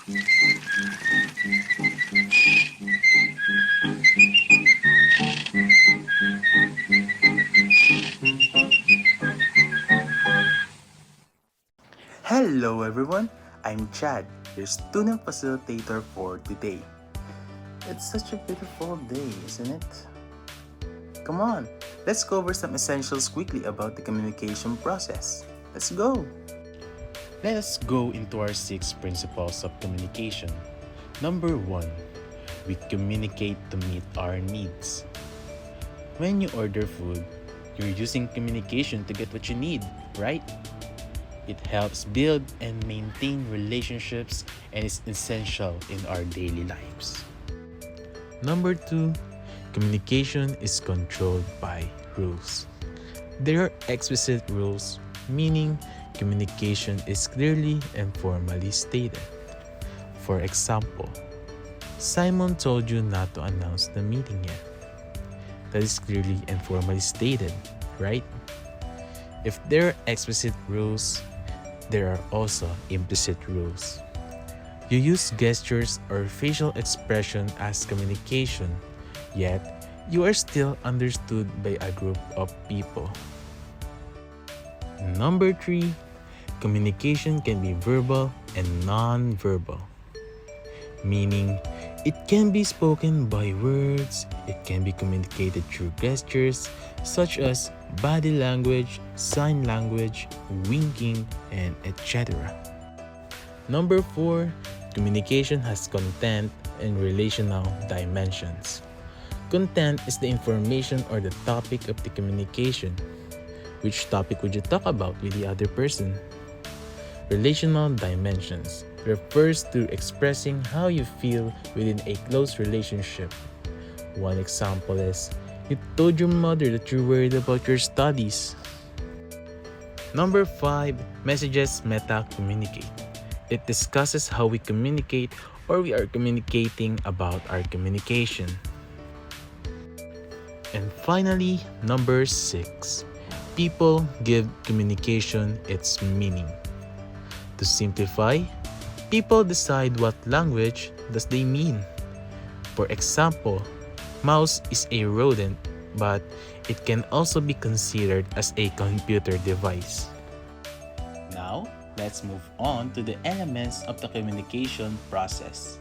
Hello everyone, I'm Chad, your student facilitator for today. It's such a beautiful day, isn't it? Come on, let's go over some essentials quickly about the communication process. Let's go! Let us go into our 6 principles of communication. Number 1, we communicate to meet our needs. When you order food, you're using communication to get what you need, right? It helps build and maintain relationships and is essential in our daily lives. Number 2, communication is controlled by rules. There are explicit rules, meaning communication is clearly and formally stated. For example, Simon told you not to announce the meeting yet. That is clearly and formally stated, right? If there are explicit rules, there are also implicit rules. You use gestures or facial expression as communication, yet you are still understood by a group of people. Number 3, communication can be verbal and non-verbal, meaning it can be spoken by words, it can be communicated through gestures such as body language, sign language, winking, and etc. Number 4, communication has content and relational dimensions. Content is the information or the topic of the communication. Which topic would you talk about with the other person? Relational dimensions refers to expressing how you feel within a close relationship. One example is, you told your mother that you're worried about your studies. Number 5, messages meta-communicate. It discusses how we communicate or we are communicating about our communication. And finally, number 6, people give communication its meaning. To simplify, people decide what language does they mean. For example, mouse is a rodent, but it can also be considered as a computer device. Now, let's move on to the elements of the communication process.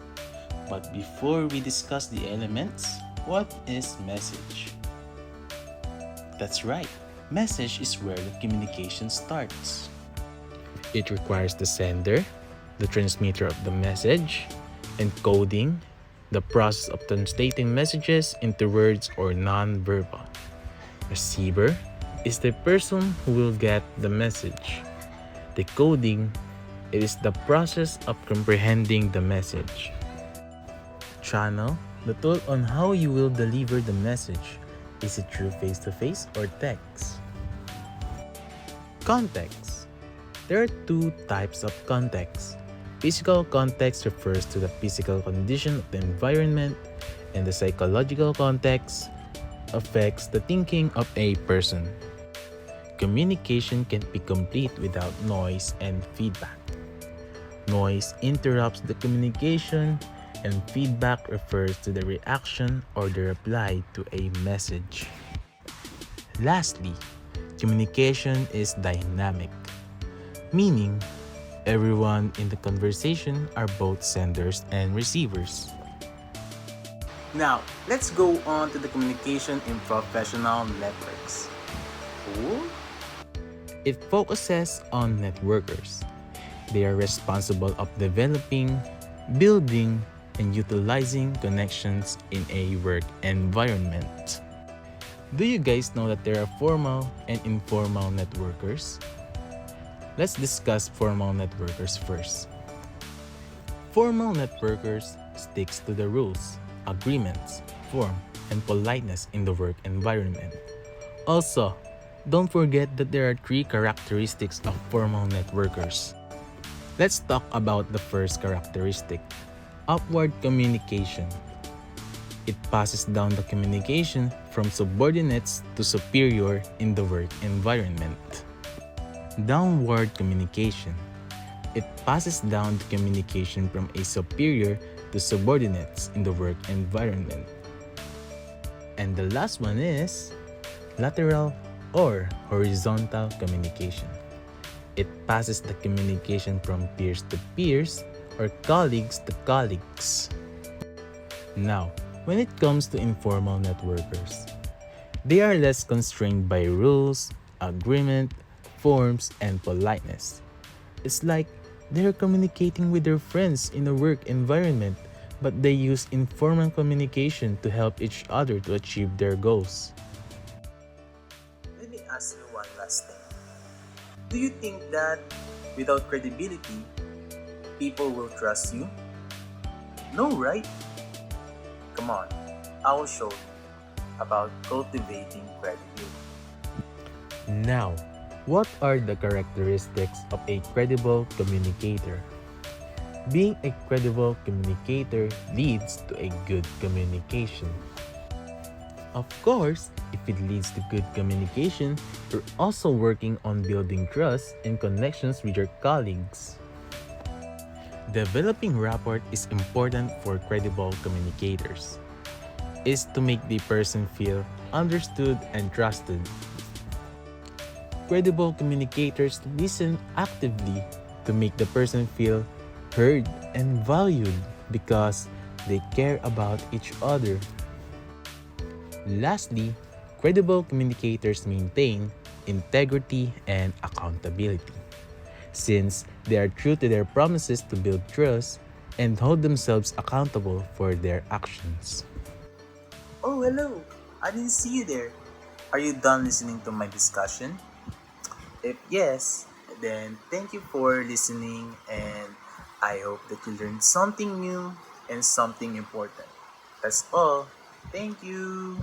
But before we discuss the elements, what is message? That's right, message is where the communication starts. It requires the sender, the transmitter of the message, encoding, the process of translating messages into words or non-verbal. Receiver is the person who will get the message. Decoding, it is the process of comprehending the message. Channel, the tool on how you will deliver the message. Is it through face-to-face or text? Context. There are 2 types of context. Physical context refers to the physical condition of the environment, and the psychological context affects the thinking of a person. Communication can't be complete without noise and feedback. Noise interrupts the communication, and feedback refers to the reaction or the reply to a message. Lastly, communication is dynamic, meaning everyone in the conversation are both senders and receivers. Now, let's go on to the communication in professional networks. Cool? It focuses on networkers. They are responsible of developing, building, and utilizing connections in a work environment. Do you guys know that there are formal and informal networkers? Let's discuss formal networkers first. Formal networkers sticks to the rules, agreements, form, and politeness in the work environment. Also, don't forget that there are 3 characteristics of formal networkers. Let's talk about the first characteristic, upward communication. It passes down the communication from subordinates to superior in the work environment. Downward communication. It passes down the communication from a superior to subordinates in the work environment. And the last one is lateral or horizontal communication. It passes the communication from peers to peers or colleagues to colleagues. Now, when it comes to informal networkers, they are less constrained by rules, agreement, forms, and politeness. It's like they're communicating with their friends in a work environment, but they use informal communication to help each other to achieve their goals. Let me ask you one last thing. Do you think that without credibility, people will trust you? No, right? Come on, I will show you about cultivating credibility. Now, what are the characteristics of a credible communicator? Being a credible communicator leads to a good communication. Of course, if it leads to good communication, you're also working on building trust and connections with your colleagues. Developing rapport is important for credible communicators. Is to make the person feel understood and trusted. Credible communicators listen actively to make the person feel heard and valued because they care about each other. Lastly, credible communicators maintain integrity and accountability since they are true to their promises to build trust and hold themselves accountable for their actions. Oh, hello! I didn't see you there. Are you done listening to my discussion? If yes, then thank you for listening and I hope that you learned something new and something important. That's all. Thank you.